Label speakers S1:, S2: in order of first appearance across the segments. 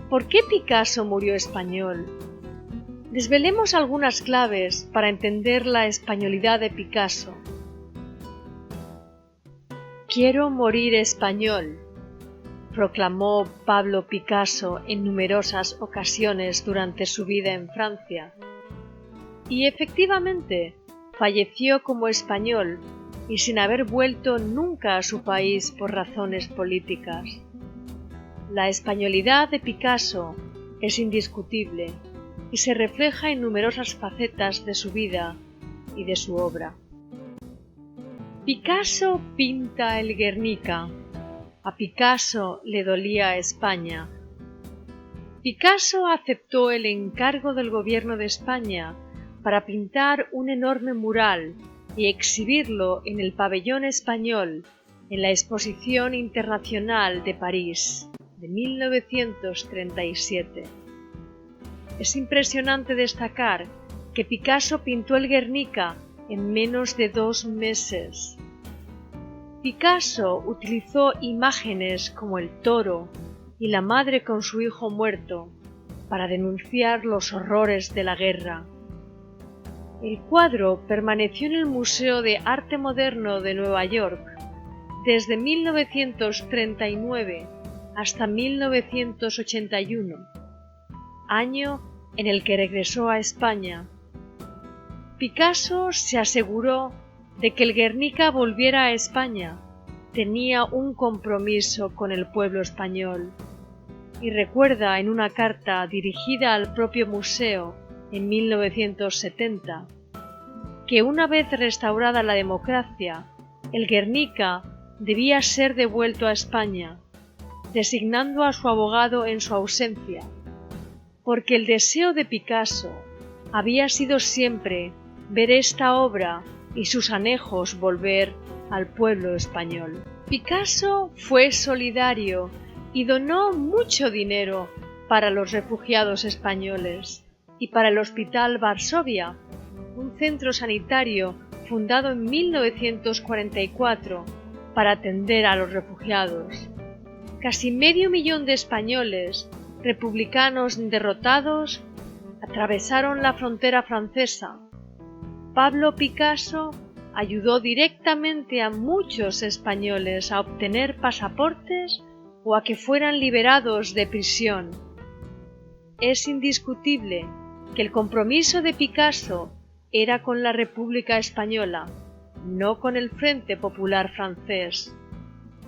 S1: ¿Por qué Picasso murió español? Desvelemos algunas claves para entender la españolidad de Picasso. Quiero morir español, proclamó Pablo Picasso en numerosas ocasiones durante su vida en Francia. Y efectivamente, falleció como español y sin haber vuelto nunca a su país por razones políticas. La españolidad de Picasso es indiscutible y se refleja en numerosas facetas de su vida y de su obra. Picasso pinta el Guernica. A Picasso le dolía España. Picasso aceptó el encargo del gobierno de España para pintar un enorme mural y exhibirlo en el Pabellón Español en la Exposición Internacional de París de 1937. Es impresionante destacar que Picasso pintó el Guernica en menos de 2 meses. Picasso utilizó imágenes como el toro y la madre con su hijo muerto para denunciar los horrores de la guerra. El cuadro permaneció en el Museo de Arte Moderno de Nueva York desde 1939 hasta 1981, año en el que regresó a España. Picasso se aseguró de que el Guernica volviera a España. Tenía un compromiso con el pueblo español y recuerda en una carta dirigida al propio museo en 1970 que una vez restaurada la democracia, el Guernica debía ser devuelto a España, designando a su abogado en su ausencia, porque el deseo de Picasso había sido siempre ver esta obra y sus anejos volver al pueblo español. Picasso fue solidario y donó mucho dinero para los refugiados españoles y para el Hospital Varsovia, un centro sanitario fundado en 1944 para atender a los refugiados. Casi medio millón de españoles, republicanos derrotados, atravesaron la frontera francesa. Pablo Picasso ayudó directamente a muchos españoles a obtener pasaportes o a que fueran liberados de prisión. Es indiscutible que el compromiso de Picasso era con la República Española, no con el Frente Popular francés,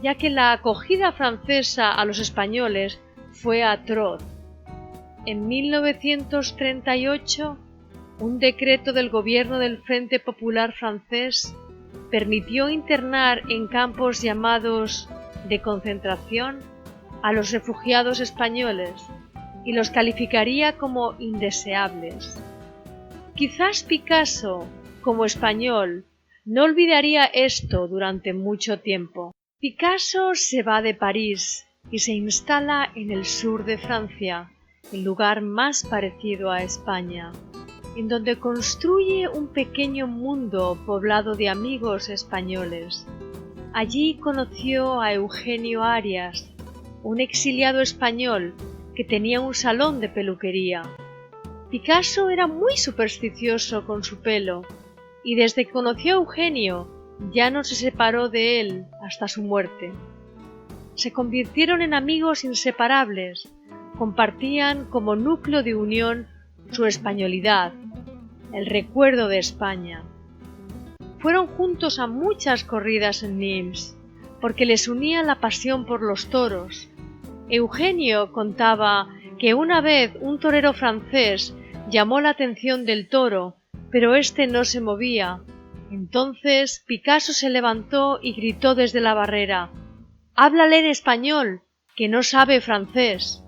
S1: ya que la acogida francesa a los españoles fue atroz. En 1938, un decreto del gobierno del Frente Popular francés permitió internar en campos llamados de concentración a los refugiados españoles y los calificaría como indeseables. Quizás Picasso, como español, no olvidaría esto durante mucho tiempo. Picasso se va de París y se instala en el sur de Francia, el lugar más parecido a España, en donde construye un pequeño mundo poblado de amigos españoles. Allí conoció a Eugenio Arias, un exiliado español que tenía un salón de peluquería. Picasso era muy supersticioso con su pelo y desde que conoció a Eugenio ya no se separó de él hasta su muerte. Se convirtieron en amigos inseparables, compartían como núcleo de unión su españolidad, el recuerdo de España. Fueron juntos a muchas corridas en Nimes, porque les unía la pasión por los toros. Eugenio contaba que una vez un torero francés llamó la atención del toro, pero éste no se movía. Entonces Picasso se levantó y gritó desde la barrera: «¡Háblale en español, que no sabe francés!».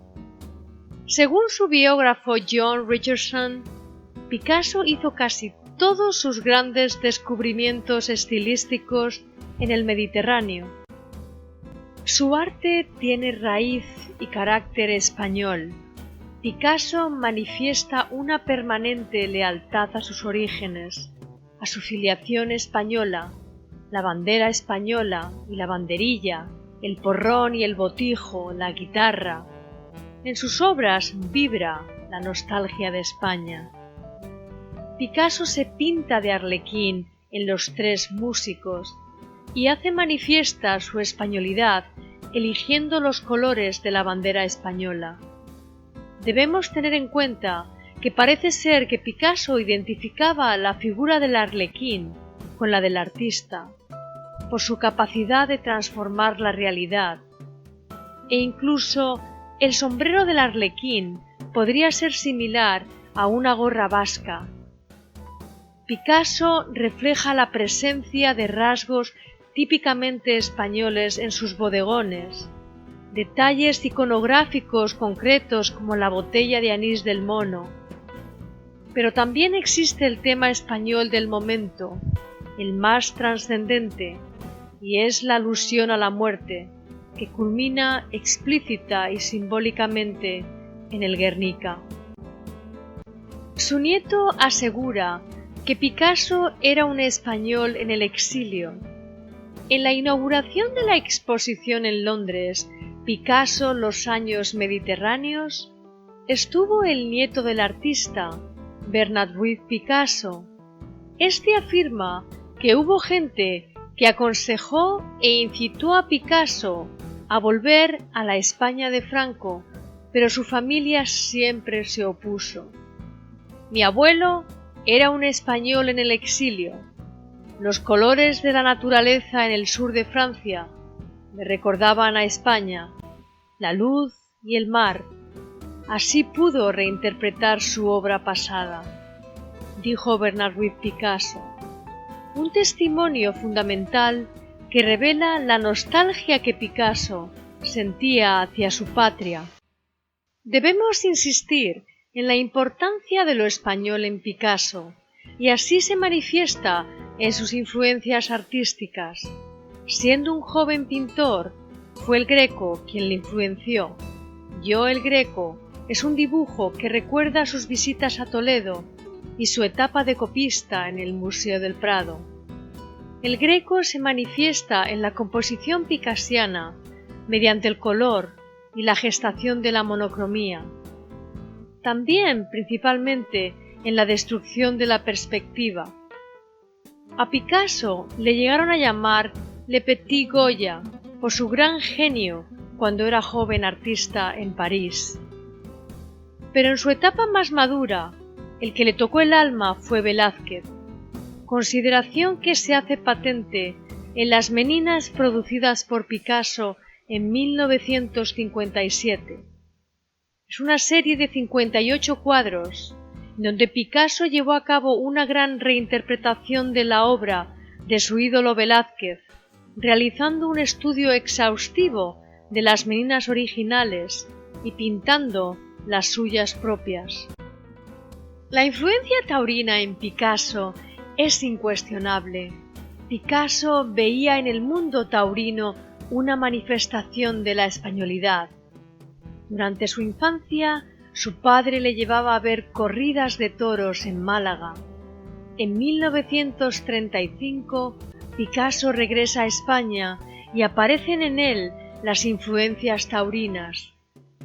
S1: Según su biógrafo John Richardson, Picasso hizo casi todos sus grandes descubrimientos estilísticos en el Mediterráneo. Su arte tiene raíz y carácter español. Picasso manifiesta una permanente lealtad a sus orígenes, a su filiación española, la bandera española y la banderilla, el porrón y el botijo, la guitarra. En sus obras vibra la nostalgia de España. Picasso se pinta de arlequín en Los Tres Músicos y hace manifiesta su españolidad eligiendo los colores de la bandera española. Debemos tener en cuenta que parece ser que Picasso identificaba la figura del arlequín con la del artista, por su capacidad de transformar la realidad, e incluso el sombrero del arlequín podría ser similar a una gorra vasca. Picasso refleja la presencia de rasgos típicamente españoles en sus bodegones, detalles iconográficos concretos como la botella de anís del mono. Pero también existe el tema español del momento, el más trascendente, y es la alusión a la muerte, que culmina explícita y simbólicamente en el Guernica. Su nieto asegura que Picasso era un español en el exilio. En la inauguración de la exposición en Londres, Picasso, los años mediterráneos, estuvo el nieto del artista, Bernard Ruiz Picasso. Este afirma que hubo gente que aconsejó e incitó a Picasso a volver a la España de Franco, pero su familia siempre se opuso. Mi abuelo era un español en el exilio. Los colores de la naturaleza en el sur de Francia me recordaban a España, la luz y el mar. Así pudo reinterpretar su obra pasada, dijo Bernard Ruiz Picasso. Un testimonio fundamental que revela la nostalgia que Picasso sentía hacia su patria. Debemos insistir en la importancia de lo español en Picasso, y así se manifiesta en sus influencias artísticas. Siendo un joven pintor, fue el Greco quien le influenció. Yo el Greco es un dibujo que recuerda sus visitas a Toledo y su etapa de copista en el Museo del Prado. El Greco se manifiesta en la composición picasiana mediante el color y la gestación de la monocromía. También, principalmente, en la destrucción de la perspectiva. A Picasso le llegaron a llamar Le Petit Goya por su gran genio cuando era joven artista en París. Pero en su etapa más madura, el que le tocó el alma fue Velázquez, consideración que se hace patente en las Meninas producidas por Picasso en 1957. Es una serie de 58 cuadros, donde Picasso llevó a cabo una gran reinterpretación de la obra de su ídolo Velázquez, realizando un estudio exhaustivo de las Meninas originales y pintando las suyas propias. La influencia taurina en Picasso es incuestionable. Picasso veía en el mundo taurino una manifestación de la españolidad. Durante su infancia, su padre le llevaba a ver corridas de toros en Málaga. En 1935, Picasso regresa a España y aparecen en él las influencias taurinas,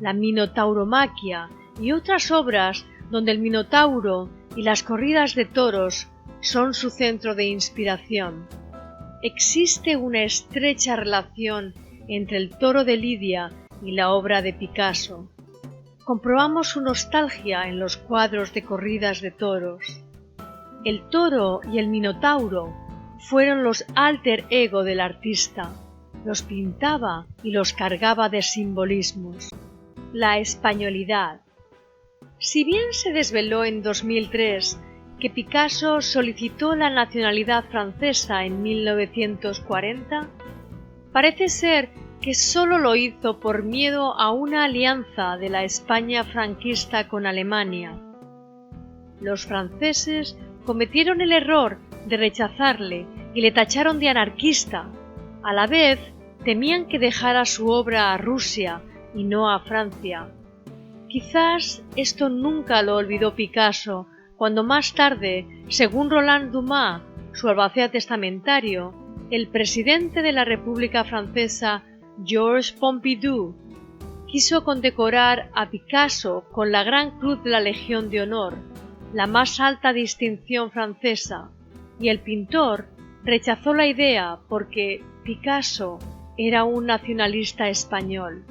S1: la Minotauromaquia y otras obras donde el Minotauro y las corridas de toros son su centro de inspiración. Existe una estrecha relación entre el toro de Lidia y la obra de Picasso. Comprobamos su nostalgia en los cuadros de corridas de toros. El toro y el Minotauro fueron los alter ego del artista. Los pintaba y los cargaba de simbolismos. La españolidad. Si bien se desveló en 2003 que Picasso solicitó la nacionalidad francesa en 1940, parece ser que solo lo hizo por miedo a una alianza de la España franquista con Alemania. Los franceses cometieron el error de rechazarle y le tacharon de anarquista. A la vez, temían que dejara su obra a Rusia y no a Francia. Quizás esto nunca lo olvidó Picasso, cuando más tarde, según Roland Dumas, su albacea testamentario, el presidente de la República Francesa, Georges Pompidou, quiso condecorar a Picasso con la Gran Cruz de la Legión de Honor, la más alta distinción francesa, y el pintor rechazó la idea porque Picasso era un nacionalista español.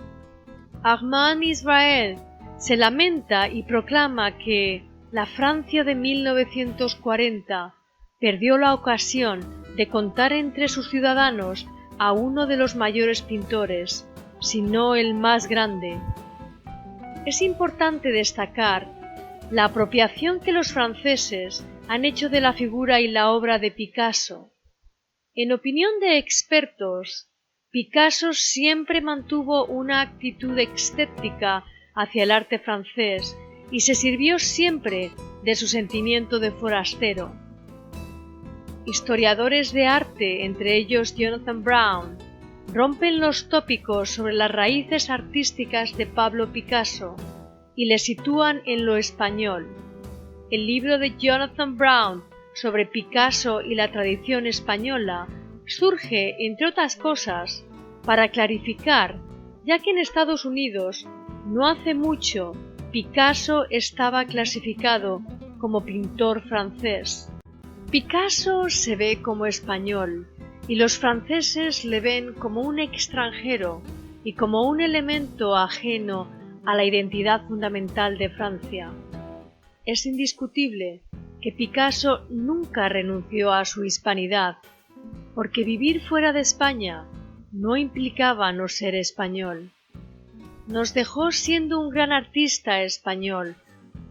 S1: Armand Israel se lamenta y proclama que la Francia de 1940 perdió la ocasión de contar entre sus ciudadanos a uno de los mayores pintores, si no el más grande. Es importante destacar la apropiación que los franceses han hecho de la figura y la obra de Picasso. En opinión de expertos, Picasso siempre mantuvo una actitud escéptica hacia el arte francés y se sirvió siempre de su sentimiento de forastero. Historiadores de arte, entre ellos Jonathan Brown, rompen los tópicos sobre las raíces artísticas de Pablo Picasso y le sitúan en lo español. El libro de Jonathan Brown sobre Picasso y la tradición española surge, entre otras cosas, para clarificar, ya que en Estados Unidos, no hace mucho, Picasso estaba clasificado como pintor francés. Picasso se ve como español y los franceses le ven como un extranjero y como un elemento ajeno a la identidad fundamental de Francia. Es indiscutible que Picasso nunca renunció a su hispanidad, porque vivir fuera de España no implicaba no ser español. Nos dejó siendo un gran artista español,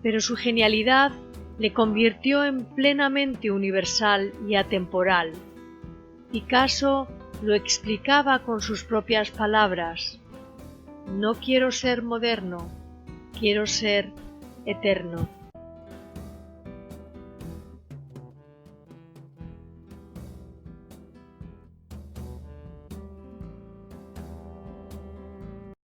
S1: pero su genialidad le convirtió en plenamente universal y atemporal. Picasso lo explicaba con sus propias palabras: no quiero ser moderno, quiero ser eterno.